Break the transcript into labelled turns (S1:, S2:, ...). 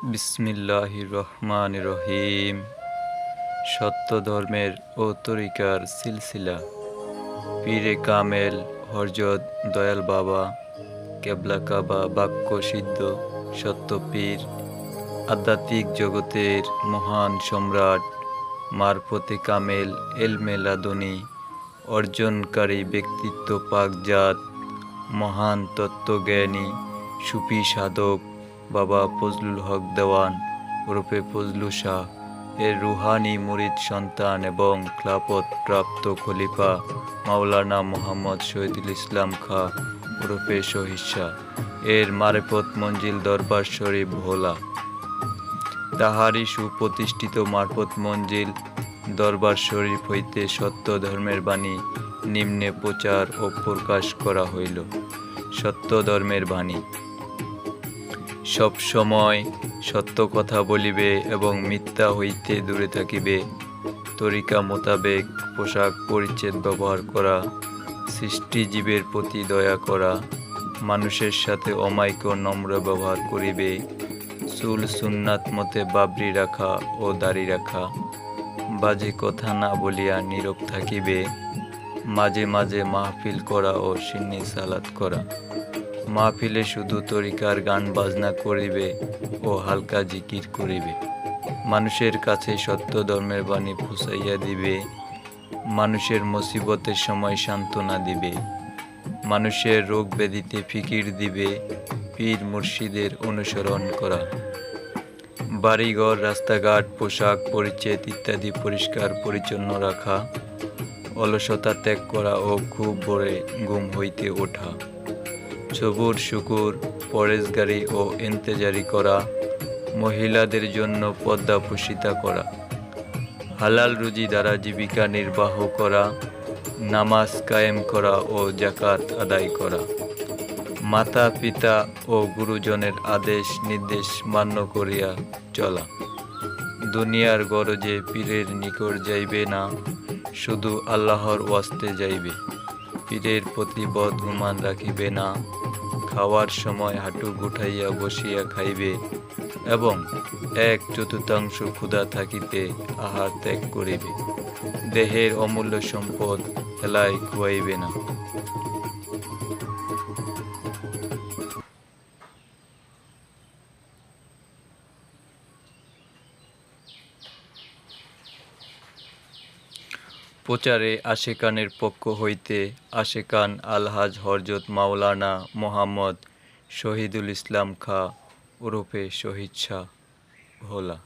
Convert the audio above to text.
S1: বিসমিল্লাহির রহমানির রহিম। সত্য ধর্মের ও তরিকার সিলসিলা পীরে কামেল হযরত দয়াল বাবা কেবলা কাবা বাক্য সিদ্ধ সত্য পীর আধ্যাত্মিক জগতের মহান সম্রাট মারফতে কামেল এলমে লাদুনী অর্জনকারী ব্যক্তিত্ব পাকজাত মহান তত্ত্বজ্ঞানী সুফি সাধক বাবা ফজলুল হক দেওয়ান ওরফে ফজলু শাহ এর রুহানি মুরিদ সন্তান এবং খিলাফত প্রাপ্ত খলিফা মাওলানা মোহাম্মদ শহীদুল ইসলাম খাঁ ওরফে শহীদ শাহ এর মারেফত মঞ্জিল দরবার শরীফ ভোলা। তাহারই সুপ্রতিষ্ঠিত মারফত মঞ্জিল দরবার শরীফ হইতে সত্য ধর্মের বাণী নিম্নে প্রচার ও প্রকাশ করা হইল। সত্য ধর্মের বাণী সব সময় সত্য কথা বলিবে এবং মিথ্যা হইতে দূরে থাকিবে। তরিকা মোতাবেক পোশাক পরিচ্ছদ ব্যবহার করা, সৃষ্টিজীবের প্রতি দয়া করা, মানুষের সাথে অমায়িক ও নম্র ব্যবহার করিবে। চুল সুন্নাত মতে বাবরি রাখা ও দাড়ি রাখা, বাজে কথা না বলিয়া নীরব থাকিবে। মাঝে মাঝে মাহফিল করা ও সিন্নি সালাত করা। মাহফিলে শুধু তরিকার গান বাজনা করিবে ও হালকা জিকির করিবে। মানুষের কাছে সত্য ধর্মের বাণী পৌঁছাইয়া দিবে। মানুষের মুসিবতের সময় সান্ত্বনা দিবে। মানুষের রোগ ব্যাধিতে ফিকির দিবে। পীর মুর্শিদের অনুসরণ করা। বাড়িঘর, রাস্তাঘাট, পোশাক পরিচ্ছদ ইত্যাদি পরিষ্কার পরিচ্ছন্ন রাখা। অলসতা ত্যাগ করা ও খুব ভোরে ঘুম হইতে ওঠা। সবুর শুকুর পরেজগারি ও ইন্তেজারি করা। মহিলাদের জন্য পর্দাপোশিতা করা। হালাল রুজি দ্বারা জীবিকা নির্বাহ করা। নামাজ কায়েম করা ও যাকাত আদায় করা। মাতা পিতা ও গুরুজনের আদেশ নির্দেশ মান্য করিয়া চলা। দুনিয়ার গরজে পীরের নিকট যাইবে না, শুধু আল্লাহর ওয়াস্তে যাইবে। পীরের প্রতি বদগুমান রাখিবে না। খাওয়ার সময় হাঁটু গুটাইয়া বসিয়া খাইবে এবং 1/4 ক্ষুধা থাকিতে আহার ত্যাগ করিবে। দেহের অমূল্য সম্পদ হেলায় খুয়াইবে না। প্রচারে আশেকানের পক্ষ হইতে আশেকান আলহাজ হযরত মাওলানা মোহাম্মদ শহীদুল ইসলাম খাঁ ওরফে শহীদ শাহ ভোলা।